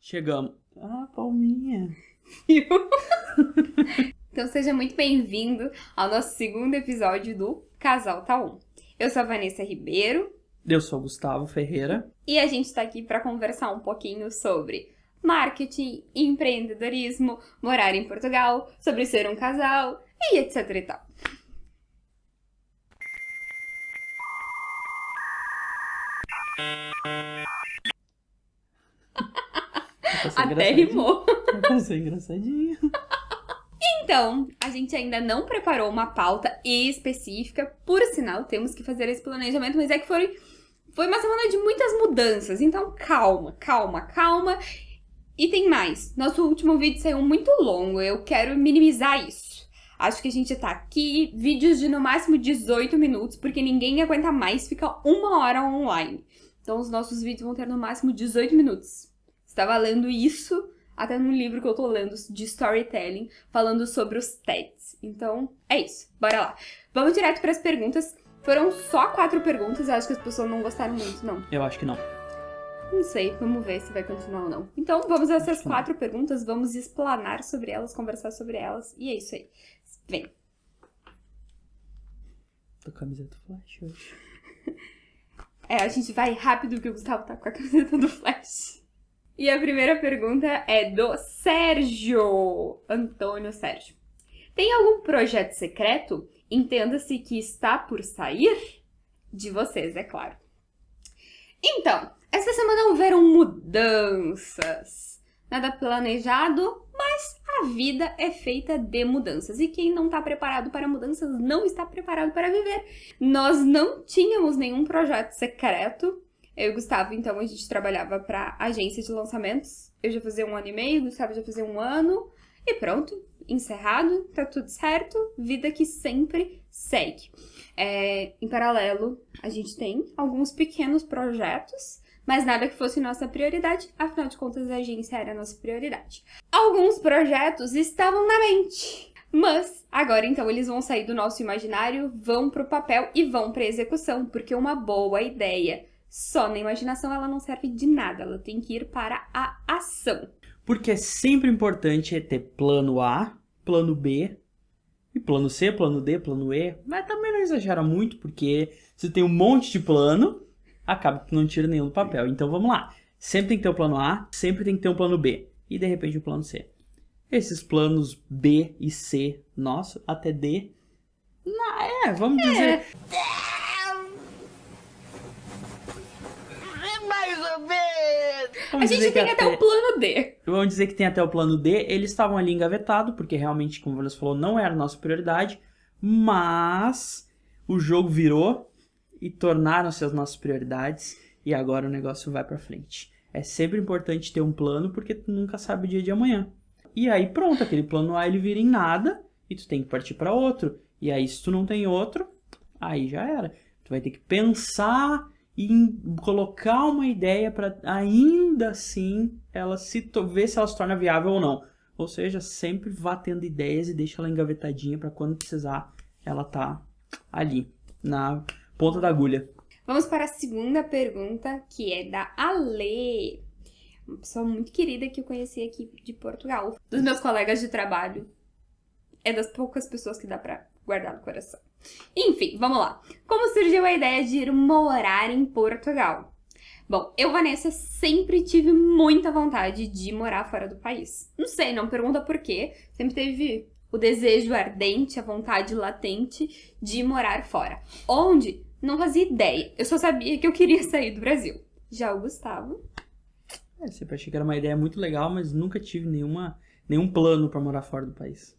Chegamos. Ah, palminha. Então seja muito bem-vindo ao nosso segundo episódio do Casal Tá On. Eu sou a Vanessa Ribeiro. Eu sou o Gustavo Ferreira. E a gente tá aqui para conversar um pouquinho sobre marketing, empreendedorismo, morar em Portugal, sobre ser um casal e etc e tal. Até rimou. Vai ser engraçadinho. Então, a gente ainda não preparou uma pauta específica. Por sinal, temos que fazer esse planejamento, mas é que foi uma semana de muitas mudanças. Então, calma. E tem mais. Nosso último vídeo saiu muito longo. Eu quero minimizar isso. Acho que a gente tá aqui, vídeos de no máximo 18 minutos, porque ninguém aguenta mais ficar 1 hora online. Então, os nossos vídeos vão ter no máximo 18 minutos. Estava lendo isso até num livro que eu tô lendo de storytelling, falando sobre os TEDs. Então, é isso. Bora lá. Vamos direto para as perguntas. Foram só 4 perguntas. Eu acho que as pessoas não gostaram muito, não. Eu acho que não. Não sei. Vamos ver se vai continuar ou não. Então, vamos a essas 4 perguntas. Vamos explanar sobre elas, conversar sobre elas. E é isso aí. Vem. Tô com a camiseta Flash hoje. A gente vai rápido porque o Gustavo tá com a camiseta do Flash. E a primeira pergunta é do Sérgio. Antônio Sérgio. Tem algum projeto secreto? Entenda-se que está por sair? De vocês, é claro. Então, essa semana houveram mudanças. Nada planejado, mas a vida é feita de mudanças. E quem não está preparado para mudanças não está preparado para viver. Nós não tínhamos nenhum projeto secreto. Eu e o Gustavo, então, a gente trabalhava para agência de lançamentos. Eu já fazia 1 ano e meio, o Gustavo já fazia 1 ano. E pronto, encerrado, tá tudo certo. Vida que sempre segue. Em paralelo, a gente tem alguns pequenos projetos, mas nada que fosse nossa prioridade. Afinal de contas, a agência era a nossa prioridade. Alguns projetos estavam na mente, mas agora, então, eles vão sair do nosso imaginário, vão pro papel e vão pra execução, porque uma boa ideia só na imaginação, ela não serve de nada. Ela tem que ir para a ação. Porque é sempre importante ter plano A, plano B, e plano C, plano D, plano E. Mas também não exagera muito, porque se tem um monte de plano, acaba que não tira nenhum do papel. Então vamos lá. Sempre tem que ter o plano A, sempre tem que ter um plano B. E de repente o plano C. Esses planos B e C, nossa, até D. Vamos dizer... A gente tem até o plano D. Vamos dizer que tem até o plano D. Eles estavam ali engavetados, porque realmente, como você falou, não era a nossa prioridade. Mas o jogo virou e tornaram-se as nossas prioridades. E agora o negócio vai pra frente. É sempre importante ter um plano, porque tu nunca sabe o dia de amanhã. E aí pronto, aquele plano A ele vira em nada e tu tem que partir para outro. E aí se tu não tem outro, aí já era. Tu vai ter que pensar e colocar uma ideia para ainda assim ela ver se ela se torna viável ou não. Ou seja, sempre vá tendo ideias e deixa ela engavetadinha para quando precisar ela tá ali, na ponta da agulha. Vamos para a segunda pergunta, que é da Ale. Uma pessoa muito querida que eu conheci aqui de Portugal. Dos meus colegas de trabalho. É das poucas pessoas que dá pra guardar no coração. Enfim, vamos lá. Como surgiu a ideia de ir morar em Portugal? Bom, eu, Vanessa, sempre tive muita vontade de morar fora do país. Não sei, não pergunta por quê. Sempre teve o desejo ardente, a vontade latente de morar fora. Onde? Não fazia ideia. Eu só sabia que eu queria sair do Brasil. Já o Gustavo... Sempre achei que era uma ideia muito legal, mas nunca tive nenhum plano pra morar fora do país.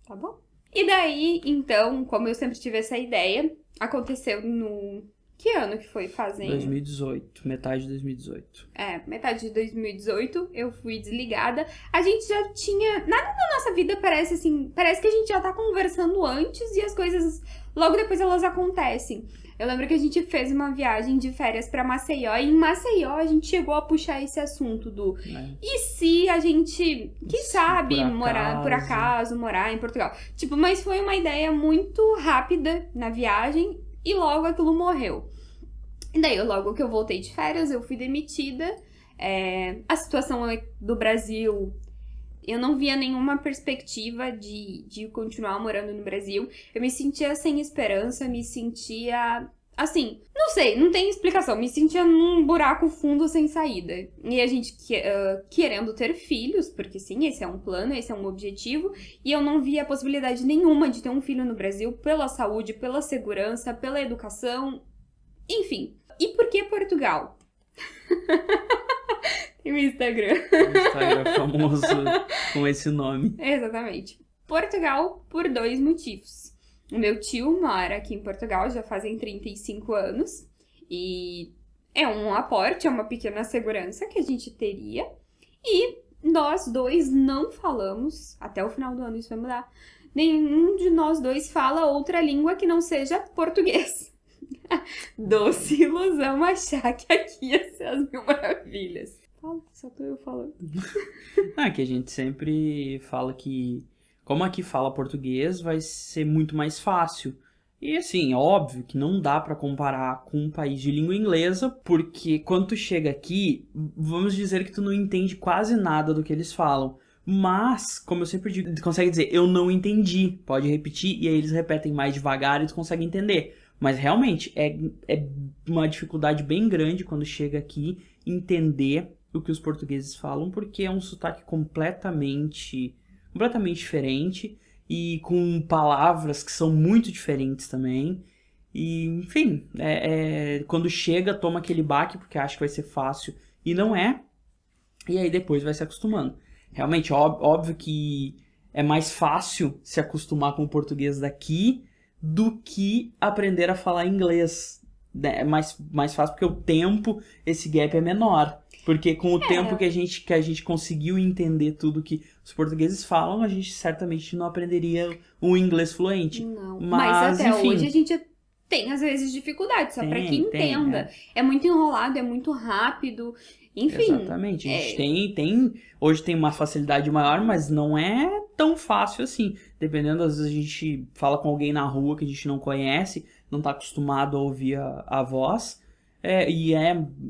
Tá bom. E daí, então, como eu sempre tive essa ideia, aconteceu no... Que ano que foi? Fazem... 2018, metade de 2018. Metade de 2018, eu fui desligada. A gente já tinha... Nada na nossa vida parece assim... Parece que a gente já tá conversando antes e as coisas... Logo depois elas acontecem. Eu lembro que a gente fez uma viagem de férias pra Maceió. E em Maceió a gente chegou a puxar esse assunto do... E se a gente, quem sabe, por acaso, morar em Portugal? Tipo, mas foi uma ideia muito rápida na viagem. E logo aquilo morreu. E daí, logo que eu voltei de férias, eu fui demitida. A situação do Brasil, eu não via nenhuma perspectiva de continuar morando no Brasil. Eu me sentia sem esperança, me sentia... Assim, não sei, não tem explicação. Me sentia num buraco fundo sem saída. E a gente querendo ter filhos, porque sim, esse é um plano, esse é um objetivo. E eu não via possibilidade nenhuma de ter um filho no Brasil pela saúde, pela segurança, pela educação. Enfim. E por que Portugal? Tem o Instagram. O Instagram famoso com esse nome. Exatamente. Portugal por 2 motivos. O meu tio mora aqui em Portugal, já fazem 35 anos. E é um aporte, é uma pequena segurança que a gente teria. E nós dois não falamos, até o final do ano isso vai mudar, nenhum de nós dois fala outra língua que não seja português. Doce ilusão achar que aqui ia ser as mil maravilhas. Fala, só tô eu falando. Que a gente sempre fala que, como aqui fala português, vai ser muito mais fácil. E assim, óbvio que não dá pra comparar com um país de língua inglesa, porque quando tu chega aqui, vamos dizer que tu não entende quase nada do que eles falam. Mas, como eu sempre digo, tu consegue dizer, eu não entendi. Pode repetir, e aí eles repetem mais devagar e tu consegue entender. Mas realmente, é uma dificuldade bem grande quando chega aqui entender o que os portugueses falam, porque é um sotaque completamente diferente e com palavras que são muito diferentes também. E, enfim, quando chega, toma aquele baque porque acha que vai ser fácil e não é. E aí depois vai se acostumando. Realmente, óbvio que é mais fácil se acostumar com o português daqui do que aprender a falar inglês. É mais fácil porque o tempo, esse gap é menor. Porque com o tempo que a gente conseguiu entender tudo que os portugueses falam, a gente certamente não aprenderia um inglês fluente. Não, mas até enfim, hoje a gente tem, às vezes, dificuldade, só pra que entenda. É muito enrolado, é muito rápido, enfim. Exatamente, a gente hoje tem uma facilidade maior, mas não é tão fácil assim. Dependendo, às vezes a gente fala com alguém na rua que a gente não conhece, não tá acostumado a ouvir a voz.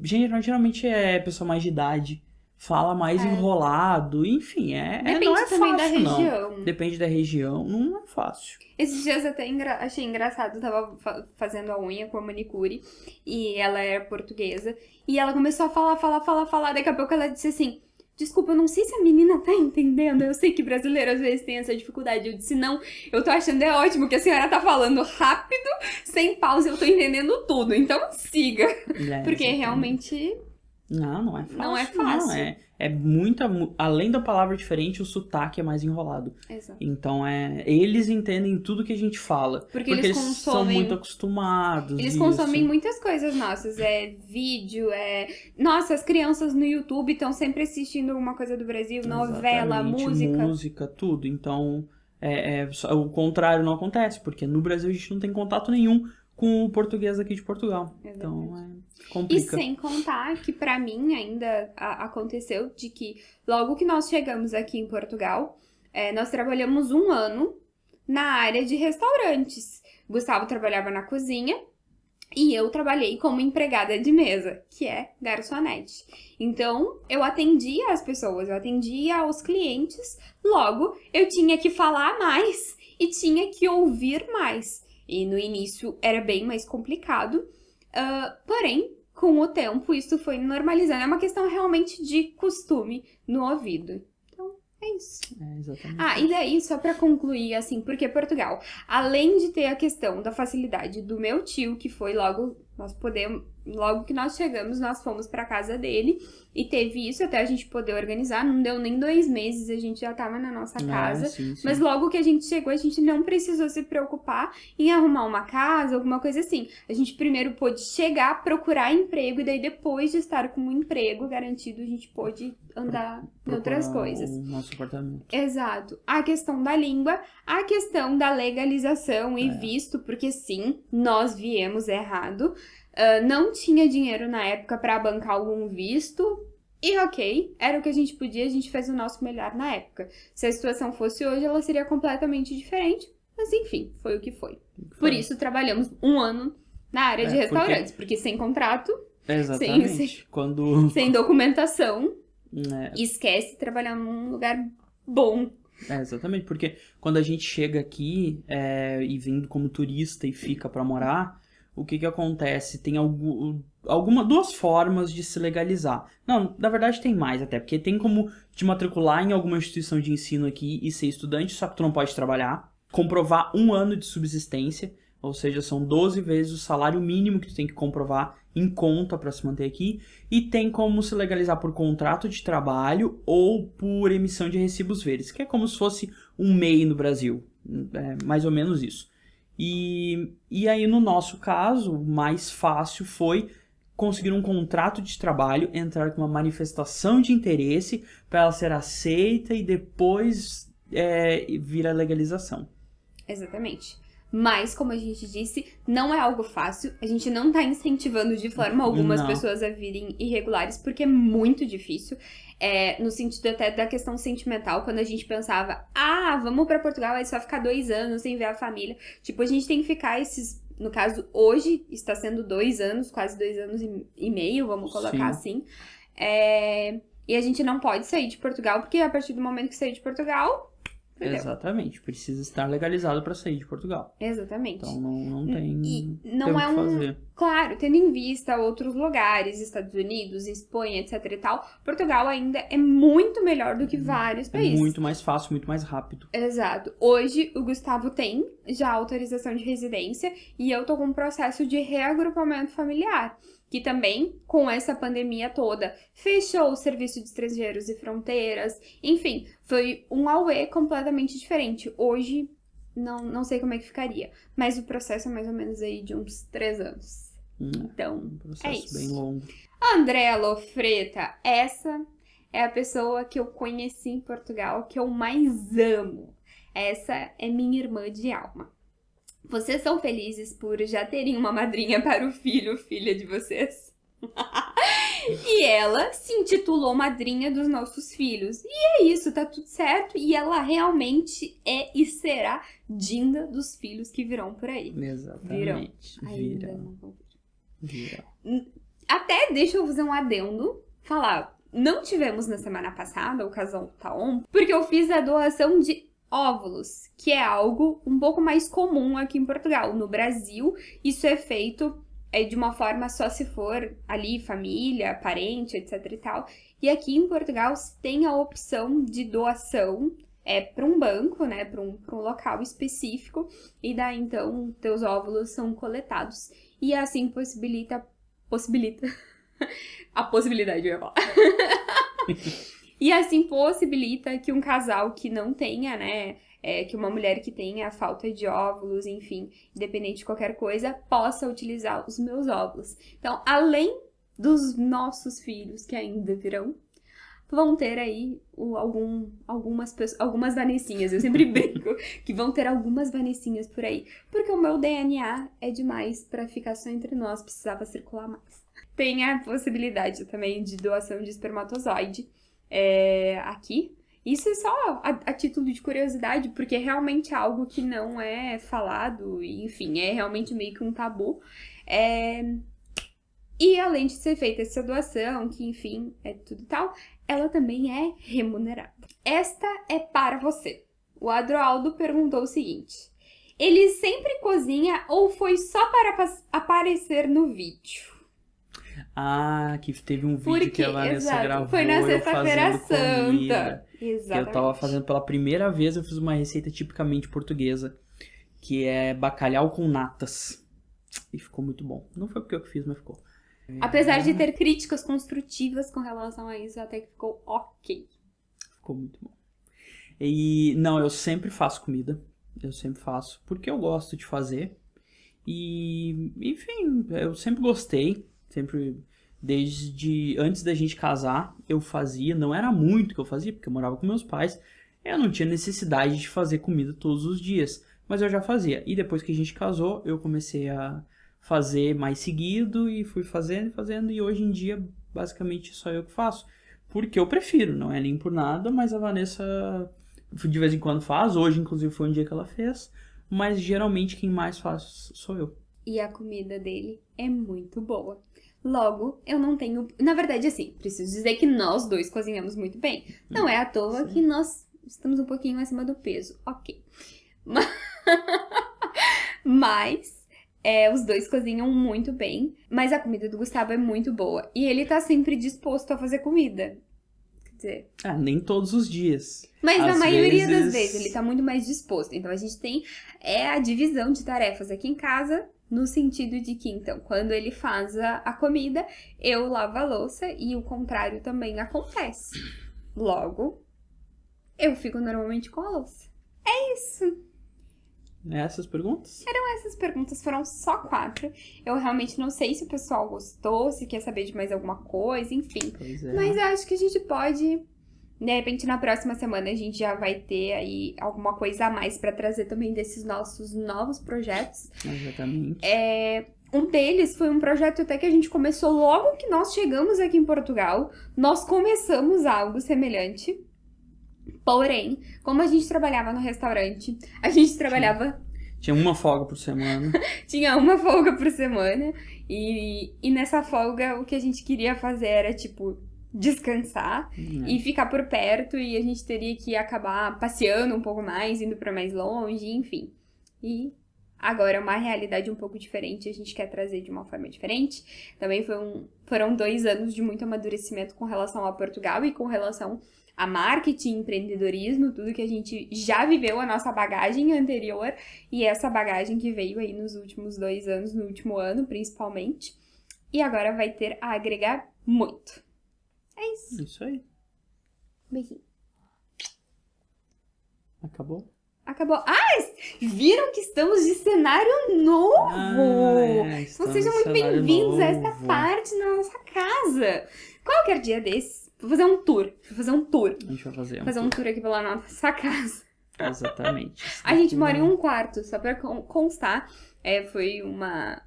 Geralmente é pessoa mais de idade, fala mais enrolado, enfim, Depende não é também fácil, da região. não. Depende da região, não é fácil. Esses dias até achei engraçado, eu tava fazendo a unha com a manicure, e ela era portuguesa, e ela começou a falar, daqui a pouco ela disse assim, desculpa, eu não sei se a menina tá entendendo, eu sei que brasileiro às vezes tem essa dificuldade. Eu disse, não, eu tô achando ótimo que a senhora tá falando rápido, sem pausa, eu tô entendendo tudo, então siga. Porque realmente... Não é fácil. Não é fácil. Não, é muita... Além da palavra diferente, o sotaque é mais enrolado. Exato. Então, eles entendem tudo que a gente fala. Porque eles são muito acostumados. Eles consomem muitas coisas nossas. Vídeo, Nossa, as crianças no YouTube estão sempre assistindo alguma coisa do Brasil. Novela, música, tudo. Então, o contrário não acontece. Porque no Brasil a gente não tem contato nenhum com o português aqui de Portugal. Exatamente. Então, complica. E sem contar que pra mim ainda aconteceu de que logo que nós chegamos aqui em Portugal, nós trabalhamos 1 ano na área de restaurantes. Gustavo trabalhava na cozinha e eu trabalhei como empregada de mesa, que é garçonete. Então, eu atendia as pessoas, eu atendia aos clientes, logo eu tinha que falar mais e tinha que ouvir mais. E no início era bem mais complicado, porém, com o tempo isso foi normalizando. É uma questão realmente de costume no ouvido. Então, é isso. Exatamente. E daí, só pra concluir, assim, porque Portugal, além de ter a questão da facilidade do meu tio, que foi logo que nós chegamos, nós fomos pra casa dele e teve isso até a gente poder organizar. Não deu nem 2 meses, a gente já tava na nossa casa. Sim. Mas logo que a gente chegou, a gente não precisou se preocupar em arrumar uma casa, alguma coisa assim. A gente primeiro pôde chegar, procurar emprego e daí depois de estar com um emprego garantido, a gente pôde andar em outras coisas. O nosso apartamento. Exato. A questão da língua, a questão da legalização e visto, porque sim, nós viemos errado. Não tinha dinheiro na época pra bancar algum visto. E ok, era o que a gente podia, a gente fez o nosso melhor na época. Se a situação fosse hoje, ela seria completamente diferente. Mas enfim, foi o que foi. Por isso, trabalhamos 1 ano na área de restaurantes. Porque sem contrato... Exatamente. Quando... Sem documentação, É, esquece trabalhar num lugar bom. exatamente, porque quando a gente chega aqui e vindo como turista e fica pra morar, o que que acontece? Tem duas formas de se legalizar. Não, na verdade tem mais até, porque tem como te matricular em alguma instituição de ensino aqui e ser estudante, só que tu não pode trabalhar, comprovar 1 ano de subsistência, ou seja, são 12 vezes o salário mínimo que tu tem que comprovar em conta para se manter aqui, e tem como se legalizar por contrato de trabalho ou por emissão de recibos verdes, que é como se fosse um MEI no Brasil, mais ou menos isso. E aí, no nosso caso, o mais fácil foi conseguir um contrato de trabalho, entrar com uma manifestação de interesse para ela ser aceita e depois vir a legalização. Exatamente. Mas, como a gente disse, não é algo fácil. A gente não tá incentivando de forma alguma as Não. pessoas a virem irregulares, porque é muito difícil. No sentido até da questão sentimental, quando a gente pensava, vamos pra Portugal, aí só ficar 2 anos sem ver a família. Tipo, a gente tem que ficar no caso, hoje está sendo 2 anos, quase 2 anos e meio, vamos colocar assim. E a gente não pode sair de Portugal, porque a partir do momento que sair de Portugal... Entendeu? Exatamente, precisa estar legalizado para sair de Portugal. Exatamente. Então não tem E não tem o é que fazer. Claro, tendo em vista outros lugares, Estados Unidos, Espanha, etc e tal, Portugal ainda é muito melhor do que vários É países. muito mais fácil, muito mais rápido. Exato. Hoje, o Gustavo tem já autorização de residência e eu tô com um processo de reagrupamento familiar, que também, com essa pandemia toda, fechou o Serviço de Estrangeiros e Fronteiras. Enfim, foi um auê completamente diferente. Hoje, não sei como é que ficaria, mas o processo é mais ou menos aí de uns 3 anos. Então, Um processo isso. bem longo. Andréa Lofreta, essa é a pessoa que eu conheci em Portugal, que eu mais amo. Essa é minha irmã de alma. Vocês são felizes por já terem uma madrinha para o filho ou filha de vocês? E ela se intitulou madrinha dos nossos filhos. E é isso, tá tudo certo. E ela realmente é e será Dinda dos filhos que virão por aí. Exatamente. Ainda não vão vir. Vira. Até deixa eu fazer um adendo, falar, não tivemos na semana passada o casal Taon, porque eu fiz a doação de óvulos, que é algo um pouco mais comum aqui em Portugal. No Brasil, isso é feito de uma forma só se for ali família, parente, etc e tal. E aqui em Portugal se tem a opção de doação para um banco, né, para um local específico, e daí então teus óvulos são coletados. E assim possibilita a possibilidade, eu ia falar. E assim possibilita que um casal que não tenha, né, que uma mulher que tenha falta de óvulos, enfim, independente de qualquer coisa, possa utilizar os meus óvulos. Então, além dos nossos filhos que ainda virão, vão ter aí algumas Vanessinhas. Eu sempre brinco que vão ter algumas Vanessinhas por aí, porque o meu DNA é demais pra ficar só entre nós, precisava circular mais. Tem a possibilidade também de doação de espermatozoide aqui. Isso é só a título de curiosidade, porque realmente é algo que não é falado, e, enfim, é realmente meio que um tabu. E além de ser feita essa doação, que enfim, é tudo e tal, ela também é remunerada. Esta é para você. O Adroaldo perguntou o seguinte: ele sempre cozinha ou foi só para aparecer no vídeo? Que teve um vídeo que a Vanessa gravou. Foi na Sexta-feira Santa. Exatamente. Eu tava fazendo pela primeira vez, eu fiz uma receita tipicamente portuguesa, que é bacalhau com natas. E ficou muito bom. Não foi porque eu fiz, mas ficou. Apesar de ter críticas construtivas com relação a isso, até que ficou ok. Ficou muito bom. E não, eu sempre faço comida. Eu sempre faço porque eu gosto de fazer. E, enfim, eu sempre gostei. Sempre, desde antes da gente casar, eu fazia. Não era muito que eu fazia, porque eu morava com meus pais. Eu não tinha necessidade de fazer comida todos os dias. Mas eu já fazia. E depois que a gente casou, eu comecei a fazer mais seguido e fui fazendo. E hoje em dia, basicamente, só eu que faço. Porque eu prefiro, não é nem por nada, mas a Vanessa de vez em quando faz. Hoje, inclusive, foi um dia que ela fez. Mas geralmente quem mais faz sou eu. E a comida dele é muito boa. Logo, eu não tenho... Na verdade, assim, preciso dizer que nós dois cozinhamos muito bem. Não é à toa que nós estamos um pouquinho acima do peso. Ok. Mas os dois cozinham muito bem. Mas a comida do Gustavo é muito boa. E ele tá sempre disposto a fazer comida. Quer dizer... nem todos os dias. Mas na Às maioria vezes- das vezes ele tá muito mais disposto. Então a gente tem a divisão de tarefas aqui em casa, no sentido de que, então, quando ele faz a comida, eu lavo a louça e o contrário também acontece. Logo, eu fico normalmente com a louça. É isso. Essas perguntas? Essas perguntas foram só 4. Eu realmente não sei se o pessoal gostou, se quer saber de mais alguma coisa, enfim. Pois é. Mas eu acho que a gente pode... De repente, na próxima semana, a gente já vai ter aí alguma coisa a mais pra trazer também desses nossos novos projetos. Exatamente. Um deles foi um projeto até que a gente começou logo que nós chegamos aqui em Portugal. Nós começamos algo semelhante. Porém, como a gente trabalhava no restaurante, a gente trabalhava... Tinha uma folga por semana. Tinha uma folga por semana. E nessa folga, o que a gente queria fazer era, tipo... descansar e ficar por perto, e a gente teria que acabar passeando um pouco mais, indo pra mais longe, enfim. E agora é uma realidade um pouco diferente, a gente quer trazer de uma forma diferente. Também foram 2 anos de muito amadurecimento com relação a Portugal e com relação a marketing, empreendedorismo, tudo que a gente já viveu, a nossa bagagem anterior e essa bagagem que veio aí nos últimos 2 anos, no último ano principalmente. E agora vai ter a agregar muito. É isso. Isso aí. Beijinho. Acabou? Acabou. Viram que estamos de cenário novo! Então sejam muito bem-vindos a esta parte da nossa casa. Qualquer dia desses, vou fazer um tour. A gente vai fazer um tour aqui pela nossa casa. Exatamente. A gente mora em um quarto, só pra constar. Foi uma...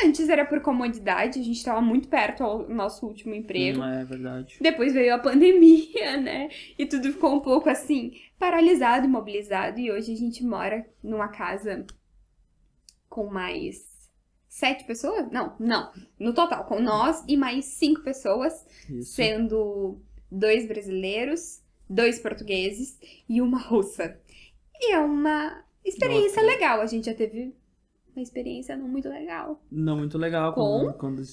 Antes era por comodidade, a gente tava muito perto ao nosso último emprego. É verdade. Depois veio a pandemia, né? E tudo ficou um pouco assim, paralisado, imobilizado. E hoje a gente mora numa casa com mais 7 pessoas? Não. No total, com nós e mais 5 pessoas. Isso. Sendo 2 brasileiros, 2 portugueses e uma russa. E é uma experiência legal. A gente já teve... uma experiência não muito legal. Não muito legal Com? quando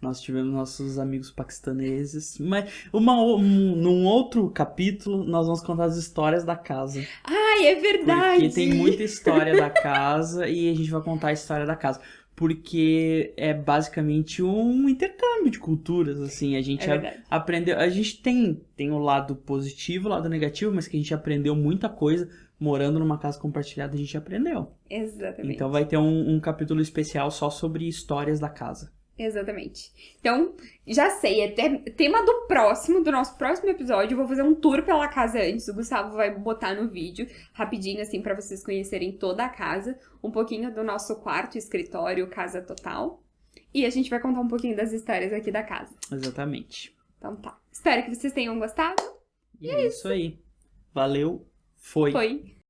nós tivemos nossos amigos paquistaneses. Mas num outro capítulo, nós vamos contar as histórias da casa. Ai, é verdade! Porque tem muita história da casa e a gente vai contar a história da casa. Porque é basicamente um intercâmbio de culturas, assim. A gente aprendeu... A gente tem o lado positivo, o lado negativo, mas que a gente aprendeu muita coisa. Morando numa casa compartilhada, a gente aprendeu. Exatamente. Então vai ter um capítulo especial só sobre histórias da casa. Exatamente. Então, já sei, tema do nosso próximo episódio. Eu vou fazer um tour pela casa antes. O Gustavo vai botar no vídeo, rapidinho, assim, pra vocês conhecerem toda a casa. Um pouquinho do nosso quarto, escritório, casa total. E a gente vai contar um pouquinho das histórias aqui da casa. Exatamente. Então tá. Espero que vocês tenham gostado. E é isso aí. Valeu. Foi.